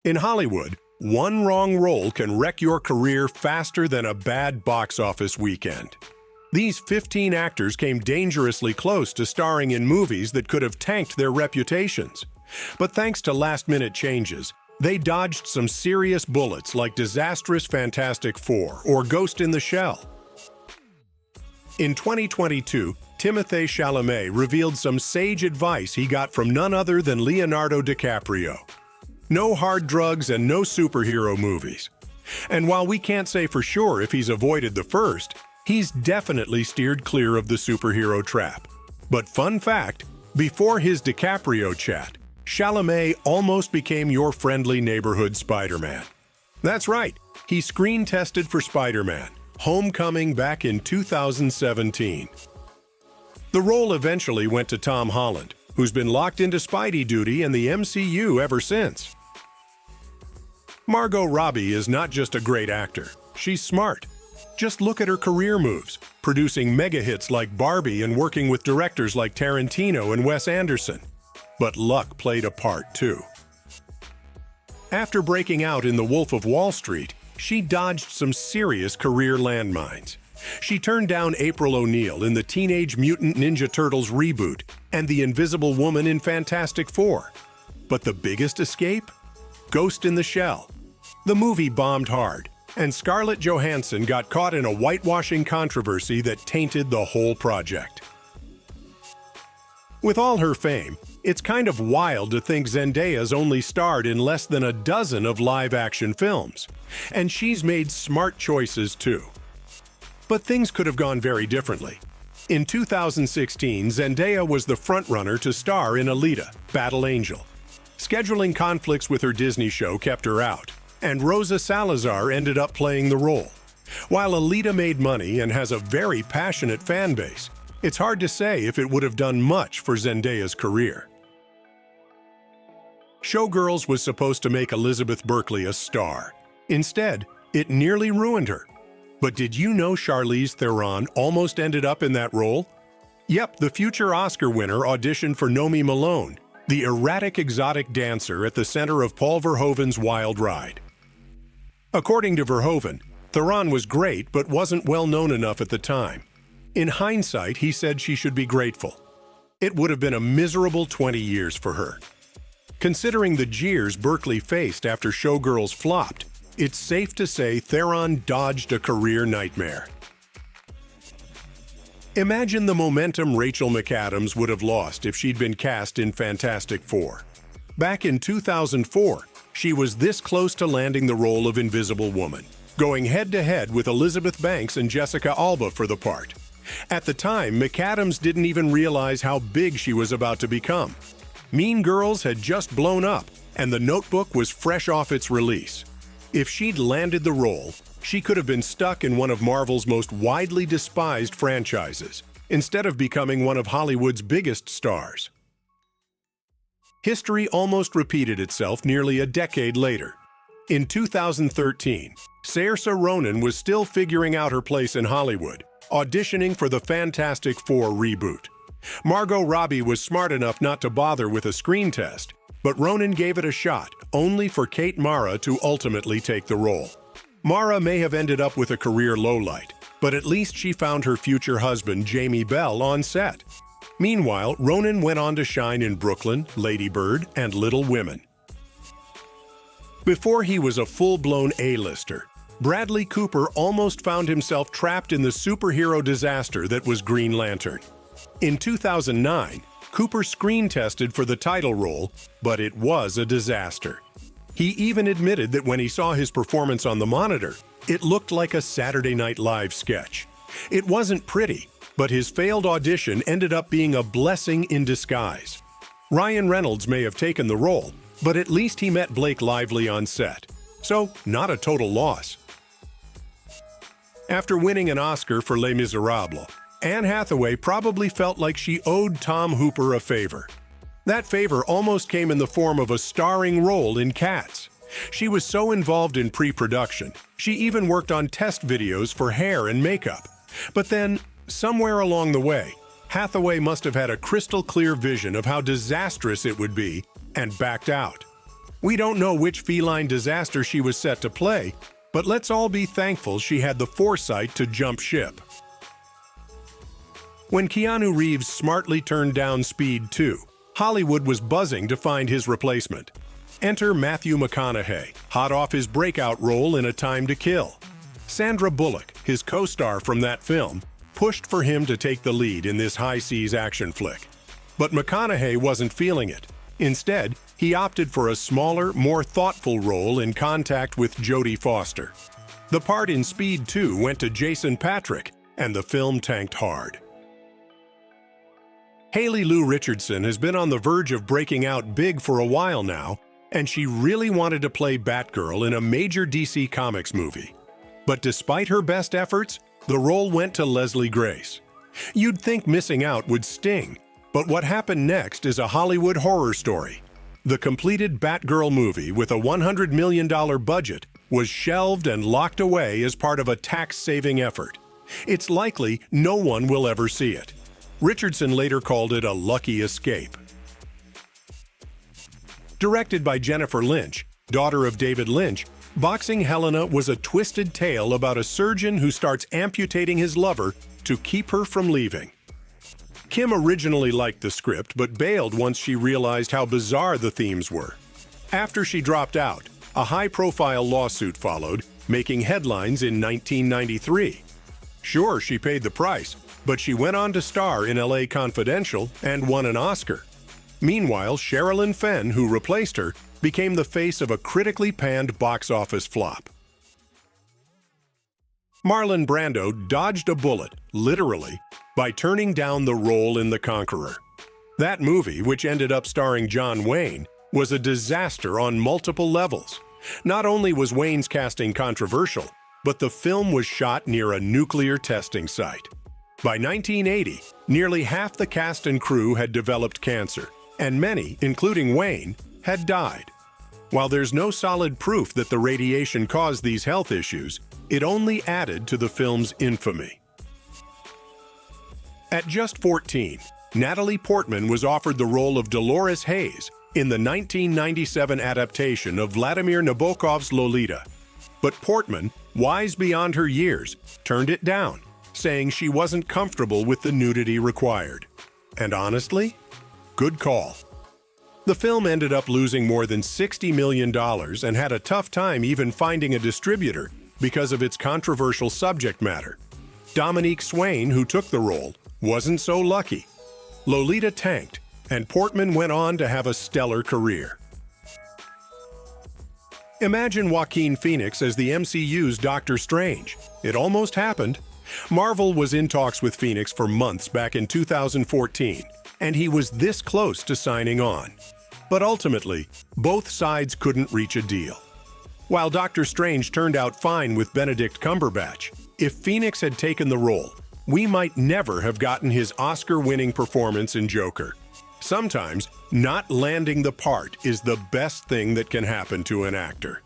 In Hollywood, one wrong role can wreck your career faster than a bad box office weekend. These 15 actors came dangerously close to starring in movies that could have tanked their reputations. But thanks to last-minute changes, they dodged some serious bullets like disastrous Fantastic Four or Ghost in the Shell. In 2022, Timothée Chalamet revealed some sage advice he got from none other than Leonardo DiCaprio. No hard drugs and no superhero movies. And while we can't say for sure if he's avoided the first, he's definitely steered clear of the superhero trap. But fun fact, before his DiCaprio chat, Chalamet almost became your friendly neighborhood Spider-Man. That's right, he screen tested for Spider-Man, Homecoming back in 2017. The role eventually went to Tom Holland, who's been locked into Spidey duty in the MCU ever since. Margot Robbie is not just a great actor, she's smart. Just look at her career moves, producing mega hits like Barbie and working with directors like Tarantino and Wes Anderson. But luck played a part too. After breaking out in The Wolf of Wall Street, she dodged some serious career landmines. She turned down April O'Neil in the Teenage Mutant Ninja Turtles reboot and the Invisible Woman in Fantastic Four. But the biggest escape? Ghost in the Shell. The movie bombed hard, and Scarlett Johansson got caught in a whitewashing controversy that tainted the whole project. With all her fame, it's kind of wild to think Zendaya's only starred in less than a dozen of live-action films. And she's made smart choices too. But things could have gone very differently. In 2016, Zendaya was the frontrunner to star in Lolita, Battle Angel. Scheduling conflicts with her Disney show kept her out, and Rosa Salazar ended up playing the role. While Lolita made money and has a very passionate fan base, it's hard to say if it would have done much for Zendaya's career. Showgirls was supposed to make Elizabeth Berkley a star. Instead, it nearly ruined her. But did you know Charlize Theron almost ended up in that role? Yep, the future Oscar winner auditioned for Nomi Malone, the erratic exotic dancer at the center of Paul Verhoeven's Wild Ride. According to Verhoeven, Theron was great but wasn't well known enough at the time. In hindsight, he said she should be grateful. It would have been a miserable 20 years for her. Considering the jeers Berkley faced after Showgirls flopped, it's safe to say Theron dodged a career nightmare. Imagine the momentum Rachel McAdams would have lost if she'd been cast in Fantastic Four. Back in 2004, she was this close to landing the role of Invisible Woman, going head-to-head with Elizabeth Banks and Jessica Alba for the part. At the time, McAdams didn't even realize how big she was about to become. Mean Girls had just blown up, and The Notebook was fresh off its release. If she'd landed the role, she could have been stuck in one of Marvel's most widely despised franchises, instead of becoming one of Hollywood's biggest stars. History almost repeated itself nearly a decade later. In 2013, Saoirse Ronan was still figuring out her place in Hollywood, auditioning for the Fantastic Four reboot. Margot Robbie was smart enough not to bother with a screen test, but Ronan gave it a shot, only for Kate Mara to ultimately take the role. Mara may have ended up with a career lowlight, but at least she found her future husband, Jamie Bell, on set. Meanwhile, Ronan went on to shine in Brooklyn, Lady Bird, and Little Women. Before he was a full-blown A-lister, Bradley Cooper almost found himself trapped in the superhero disaster that was Green Lantern. In 2009, Cooper screen tested for the title role, but it was a disaster. He even admitted that when he saw his performance on the monitor, it looked like a Saturday Night Live sketch. It wasn't pretty, but his failed audition ended up being a blessing in disguise. Ryan Reynolds may have taken the role, but at least he met Blake Lively on set. So, not a total loss. After winning an Oscar for Les Miserables, Anne Hathaway probably felt like she owed Tom Hooper a favor. That favor almost came in the form of a starring role in Cats. She was so involved in pre-production, she even worked on test videos for hair and makeup. But then, somewhere along the way, Hathaway must have had a crystal clear vision of how disastrous it would be and backed out. We don't know which feline disaster she was set to play, but let's all be thankful she had the foresight to jump ship. When Keanu Reeves smartly turned down Speed 2, Hollywood was buzzing to find his replacement. Enter Matthew McConaughey, hot off his breakout role in A Time to Kill. Sandra Bullock, his co-star from that film, pushed for him to take the lead in this high-seas action flick. But McConaughey wasn't feeling it. Instead, he opted for a smaller, more thoughtful role in Contact with Jodie Foster. The part in Speed 2 went to Jason Patric, and the film tanked hard. Lu Richardson has been on the verge of breaking out big for a while now, and she really wanted to play Batgirl in a major DC Comics movie. But despite her best efforts, the role went to Leslie Grace. You'd think missing out would sting, but what happened next is a Hollywood horror story. The completed Batgirl movie with a $100 million budget was shelved and locked away as part of a tax-saving effort. It's likely no one will ever see it. Richardson later called it a lucky escape. Directed by Jennifer Lynch, daughter of David Lynch, Boxing Helena was a twisted tale about a surgeon who starts amputating his lover to keep her from leaving. Kim originally liked the script but bailed once she realized how bizarre the themes were. After she dropped out, a high-profile lawsuit followed, making headlines in 1993. Sure, she paid the price, but she went on to star in LA Confidential and won an Oscar. Meanwhile, Sherilyn Fenn, who replaced her, became the face of a critically panned box office flop. Marlon Brando dodged a bullet, literally, by turning down the role in The Conqueror. That movie, which ended up starring John Wayne, was a disaster on multiple levels. Not only was Wayne's casting controversial, but the film was shot near a nuclear testing site. By 1980, nearly half the cast and crew had developed cancer, and many, including Wayne, had died. While there's no solid proof that the radiation caused these health issues, it only added to the film's infamy. At just 14, Natalie Portman was offered the role of Dolores Hayes in the 1997 adaptation of Vladimir Nabokov's Lolita. But Portman, wise beyond her years, turned it down, saying she wasn't comfortable with the nudity required. And honestly, good call. The film ended up losing more than $60 million and had a tough time even finding a distributor because of its controversial subject matter. Dominique Swain, who took the role, wasn't so lucky. Lolita tanked, and Portman went on to have a stellar career. Imagine Joaquin Phoenix as the MCU's Doctor Strange. It almost happened. Marvel was in talks with Phoenix for months back in 2014, and he was this close to signing on. But ultimately, both sides couldn't reach a deal. While Doctor Strange turned out fine with Benedict Cumberbatch, if Phoenix had taken the role, we might never have gotten his Oscar-winning performance in Joker. Sometimes, not landing the part is the best thing that can happen to an actor.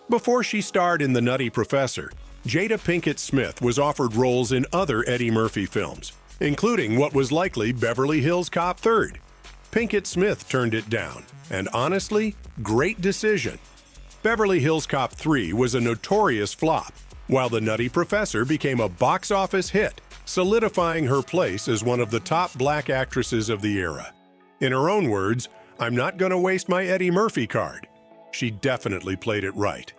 Before she starred in The Nutty Professor, Jada Pinkett Smith was offered roles in other Eddie Murphy films, including what was likely Beverly Hills Cop 3. Pinkett Smith turned it down, and honestly, great decision. Beverly Hills Cop 3 was a notorious flop, while The Nutty Professor became a box office hit, solidifying her place as one of the top black actresses of the era. In her own words, "I'm not going to waste my Eddie Murphy card." She definitely played it right.